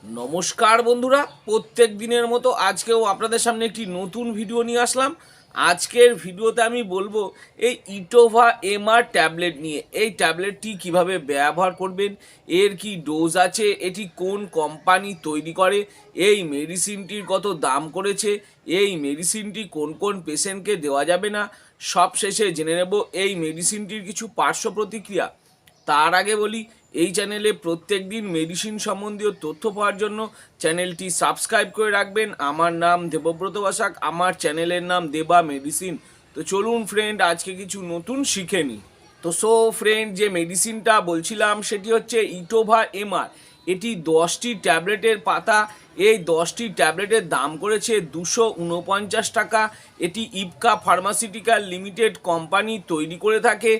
नमस्कार बंधुरा प्रत्येक दिनेर मतो आजकेও আপনাদের সামনে একটি নতুন ভিডিও নিয়ে আসলাম। আজকের ভিডিওতে আমি বলবো এই ইটোভা এমআর ট্যাবলেট নিয়ে। এই ট্যাবলেটটি কিভাবে ব্যবহার করবেন, এর কি ডোজ আছে, এটি কোন কোম্পানি তৈরি করে, এই মেডিসিনটির কত দাম করেছে, এই মেডিসিনটি কোন কোন পেশেন্টকে দেওয়া যাবে না, সব শেষে জেনে নেব এই মেডিসিনটির কিছু পার্শ্ব প্রতিক্রিয়া। তার আগে বলি, এই চ্যানেলে প্রত্যেক দিন মেডিসিন সম্বন্ধীয় তথ্য পাওয়ার জন্য চ্যানেলটি সাবস্ক্রাইব করে রাখবেন। আমার নাম দেবব্রত বসাক, আমার চ্যানেলের নাম দেবা মেডিসিন। তো চলুন ফ্রেন্ড, আজকে কিছু নতুন শিখে নিই। তো ফ্রেন্ড, যে মেডিসিনটা বলছিলাম সেটি হচ্ছে ইটোভা এমআর। এটি 10টি ট্যাবলেটের পাতা। এই 10টি ট্যাবলেটের দাম করেছে 249 টাকা। এটি ইপকা ফার্মাসিউটিক্যাল লিমিটেড কোম্পানি তৈরি করে থাকে।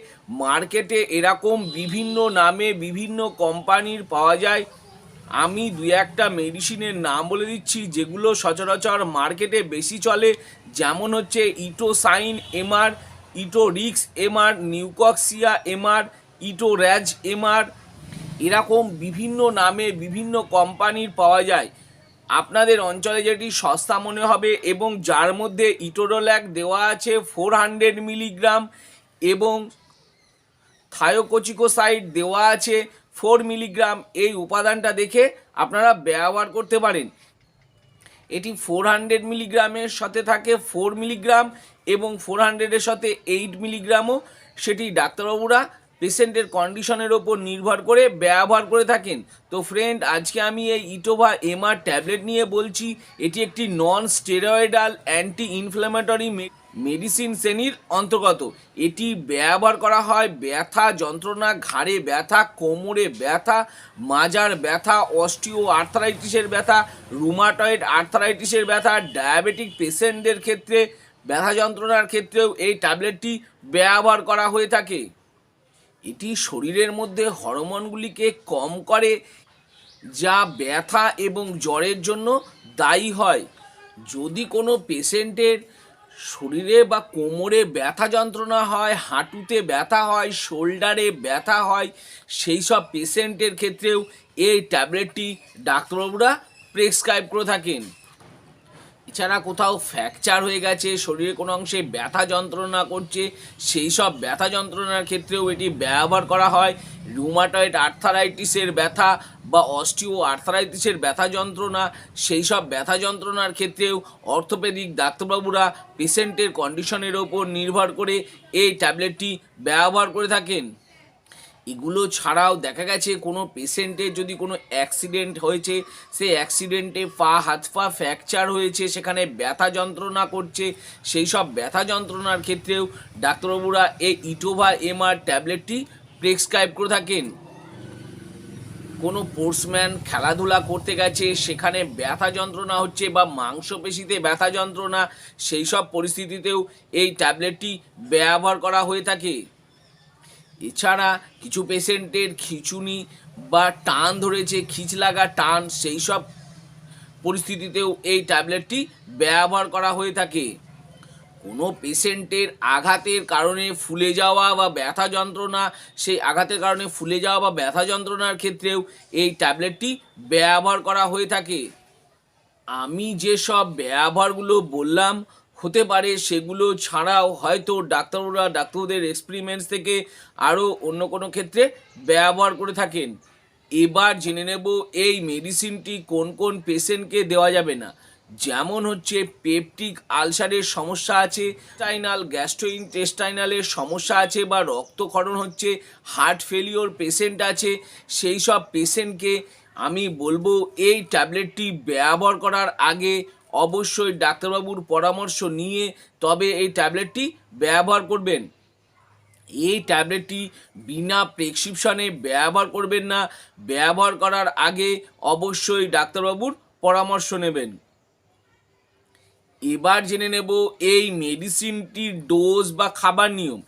মার্কেটে এরকম বিভিন্ন নামে বিভিন্ন কোম্পানির পাওয়া যায়। আমি দু একটা মেডিসিনের নাম বলে দিচ্ছি যেগুলো সচরাচর মার্কেটে বেশি চলে, যেমন হচ্ছে ইটোসাইন MR, Etorix MR, নিউকক্সিয়া MR, ইটোর্যাজ MR. এরকম বিভিন্ন নামে বিভিন্ন কোম্পানির পাওয়া যায়। আপনাদের অঞ্চলে যেটি সস্তা মনে হবে এবং যার মধ্যে ইটোরোল্যাক দেওয়া আছে 400 মিলিগ্রাম এবং থায়োকোচিকোসাইড দেওয়া আছে 4 মিলিগ্রাম, এই উপাদানটা দেখে আপনারা ব্যবহার করতে পারেন। এটি 400 মিলিগ্রামের সাথে থাকে 4 মিলিগ্রাম এবং 400-এর সাথে 8 মিলিগ্রামও। সেটি ডাক্তারবাবুরা পেশেন্টের কন্ডিশনের ওপর নির্ভর করে ব্যবহার করে থাকেন। তো ফ্রেন্ড, আজকে আমি এই ইটোভা এমআর ট্যাবলেট নিয়ে বলছি। এটি একটি non steroidal anti inflammatory medicine শ্রেণীর অন্তর্গত। এটি ব্যবহার করা হয় ব্যথা যন্ত্রণা, ঘাড়ে ব্যথা, কোমরে ব্যথা, মাজার ব্যথা, অস্টিও আর্থারাইটিসের ব্যথা, রুমাটয়েড আর্থারাইটিসের ব্যথা, ডায়াবেটিক পেশেন্টদের ক্ষেত্রে ব্যথা যন্ত্রণার ক্ষেত্রেও এই ট্যাবলেটটি ব্যবহার করা হয়ে থাকে। এটি শরীরের মধ্যে হরমোনগুলিকে কম করে, যা ব্যথা এবং জ্বরের জন্য দায়ী হয়। যদি কোনো পেশেন্টের শরীরে বা কোমরে ব্যথা যন্ত্রণা হয়, হাঁটুতে ব্যথা হয়, শোল্ডারে ব্যথা হয়, সেই সব পেশেন্টের ক্ষেত্রেও এই ট্যাবলেটটি ডাক্তারবাবুরা প্রেসক্রাইব করে থাকেন। এছাড়া কোথাও ফ্র্যাকচার হয়ে গেছে, শরীরে কোনো অংশে ব্যথা যন্ত্রণা করছে, সেই সব ব্যথা যন্ত্রণার ক্ষেত্রেও এটি ব্যবহার করা হয়। রুমাটয়েড আর্থারাইটিসের ব্যথা বা অস্টিও আর্থারাইটিসের ব্যথা যন্ত্রণা, সেই সব ব্যথা যন্ত্রণার ক্ষেত্রেও অর্থোপেডিক ডাক্তারবাবুরা পেশেন্টের কন্ডিশনের ওপর নির্ভর করে এই ট্যাবলেটটি ব্যবহার করে থাকেন। এগুলো ছাড়াও দেখা গেছে কোনো পেশেন্টের যদি কোনো অ্যাক্সিডেন্ট হয়েছে, সেই অ্যাক্সিডেন্টে হাত পা ফ্র্যাকচার হয়েছে, সেখানে ব্যথা যন্ত্রণা করছে, সেই সব ব্যথা যন্ত্রণার ক্ষেত্রেও ডাক্তারবাবুরা এই ইটোভা এমআর ট্যাবলেটটি প্রেসক্রাইব করে থাকেন। কোনো স্পোর্টসম্যান খেলাধুলা করতে গেছে, সেখানে ব্যথা যন্ত্রণা হচ্ছে বা মাংসপেশিতে ব্যথা যন্ত্রণা, সেই সব পরিস্থিতিতেও এই ট্যাবলেটটি ব্যবহার করা হয়ে থাকে। এছাড়া কিছু পেশেন্টের খিঁচুনি বা টান ধরেছে, খিঁচ লাগা টান, সেই সব পরিস্থিতিতেও এই ট্যাবলেটটি ব্যবহার করা হয়ে থাকে। কোনো পেশেন্টের আঘাতের কারণে ফুলে যাওয়া বা ব্যথা যন্ত্রণা, সেই আঘাতের কারণে ফুলে যাওয়া বা ব্যথা যন্ত্রণার ক্ষেত্রেও এই ট্যাবলেটটি ব্যবহার করা হয়ে থাকে। আমি যেসব ব্যবহারগুলো বললাম, হতে পারে সেগুলো ছাড়াও হয়তো ডাক্তারদের এক্সপেরিমেন্টস থেকে আরও অন্য কোনো ক্ষেত্রে ব্যবহার করে থাকেন। এবার জেনে নেব এই মেডিসিনটি কোন কোন পেশেন্টকে দেওয়া যাবে না। যেমন হচ্ছে পেপটিক আলসারের সমস্যা আছে, গ্যাস্ট্রোইন্টেস্টাইনালের সমস্যা আছে বা রক্তক্ষরণ হচ্ছে, হার্ট ফেলিওর পেশেন্ট আছে, সেই সব পেশেন্টকে আমি বলবো এই ট্যাবলেটটি ব্যবহার করার আগে অবশ্যই ডাক্তারবাবুর পরামর্শ নিয়ে তবে এই ট্যাবলেটটি ব্যবহার করবেন। এই ট্যাবলেটটি বিনা প্রেসক্রিপশনে ব্যবহার করবেন না। ব্যবহার করার আগে অবশ্যই ডাক্তারবাবুর পরামর্শ নেবেন। এবার জেনে নেব এই মেডিসিনটির ডোজ বা খাবার নিয়ম।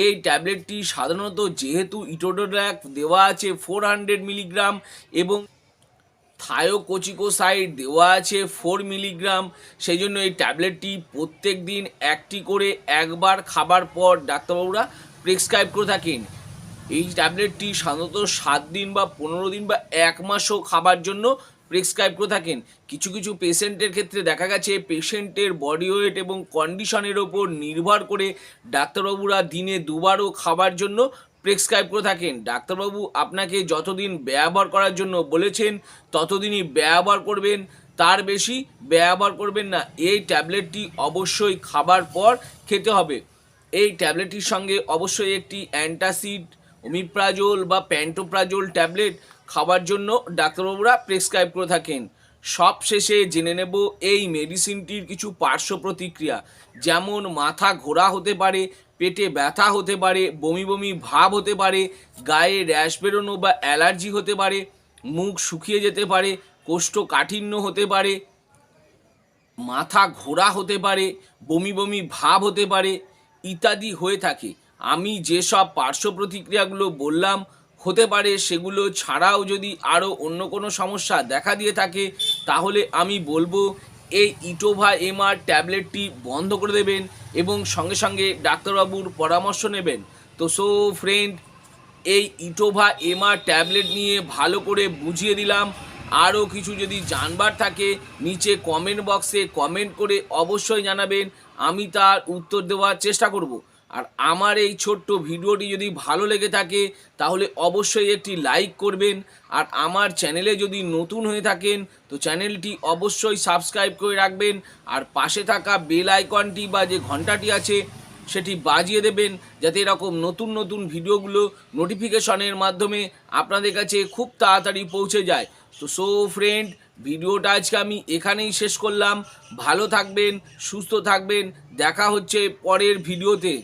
এই ট্যাবলেটটি সাধারণত যেহেতু ইটোরোল্যাক দেওয়া আছে 400 মিলিগ্রাম এবং থায়োকোচিকোসাইড দেওয়া আছে 4 মিলিগ্রাম, সেই জন্য এই ট্যাবলেটটি প্রত্যেক দিন একটি করে একবার খাবার পর ডাক্তারবাবুরা প্রেসক্রাইব করে থাকেন। এই ট্যাবলেটটি সাধারণত 7 দিন বা 15 দিন বা 1 মাসও খাবার জন্য প্রেসক্রাইব করে থাকেন। কিছু কিছু পেশেন্টের ক্ষেত্রে দেখা গেছে পেশেন্টের বডি ওয়েট এবং কন্ডিশনের ওপর নির্ভর করে ডাক্তারবাবুরা দিনে দুবারও খাবার জন্য প্রেসক্রাইব করে থাকেন। ডাক্তারবাবু আপনাকে যতদিন ব্যবহার করার জন্য বলেছেন ততদিনই ব্যবহার করবেন, তার বেশি ব্যবহার করবেন না। এই ট্যাবলেটটি অবশ্যই খাবার পর খেতে হবে। এই ট্যাবলেটটির সঙ্গে অবশ্যই একটি অ্যান্টাসিড, ওমিপ্রাজোল বা প্যান্টোপ্রাজোল ট্যাবলেট খাবার জন্য ডাক্তারবাবুরা প্রেসক্রাইব করে থাকেন। সব শেষে জেনে নেব এই মেডিসিনটির কিছু পার্শ্ব প্রতিক্রিয়া, যেমন মাথা ঘোরা হতে পারে, পেটে ব্যথা হতে পারে, বমি বমি ভাব হতে পারে, গায়ে র্যাশ বেরোনো বা অ্যালার্জি হতে পারে, মুখ শুকিয়ে যেতে পারে, কোষ্ঠকাঠিন্য হতে পারে, মাথা ঘোরা হতে পারে, বমি বমি ভাব হতে পারে ইত্যাদি হয়ে থাকে। আমি যেসব পার্শ্ব প্রতিক্রিয়াগুলো বললাম হতে পারে, সেগুলো ছাড়াও যদি আরও অন্য কোনো সমস্যা দেখা দিয়ে থাকে তাহলে আমি বলবো এই ইটোভা এমআর ট্যাবলেটটি বন্ধ করে দেবেন এবং সঙ্গে সঙ্গে ডাক্তারবাবুর পরামর্শ নেবেন। তো সো ফ্রেন্ড, এই ইটোভা এমআর ট্যাবলেট নিয়ে ভালো করে বুঝিয়ে দিলাম। আরও কিছু যদি জানবার থাকে নিচে কমেন্ট বক্সে কমেন্ট করে অবশ্যই জানাবেন, আমি তার উত্তর দেওয়ার চেষ্টা করব। আর আমার এই ছোট্ট ভিডিওটি যদি ভালো লেগে থাকে তাহলে অবশ্যই একটি লাইক করবেন। আর আমার চ্যানেলে যদি নতুন হয়ে থাকেন তো চ্যানেলটি অবশ্যই সাবস্ক্রাইব করে রাখবেন। আর পাশে থাকা বেল আইকনটি বা যে ঘন্টাটি আছে সেটি বাজিয়ে দেবেন, যাতে এরকম নতুন নতুন ভিডিওগুলো নোটিফিকেশনের মাধ্যমে আপনাদের কাছে খুব তাড়াতাড়ি পৌঁছে যায়। তো সো ফ্রেন্ড, ভিডিওটা আজকে আমি এখানেই শেষ করলাম। ভালো থাকবেন, সুস্থ থাকবেন, দেখা হচ্ছে পরের ভিডিওতে।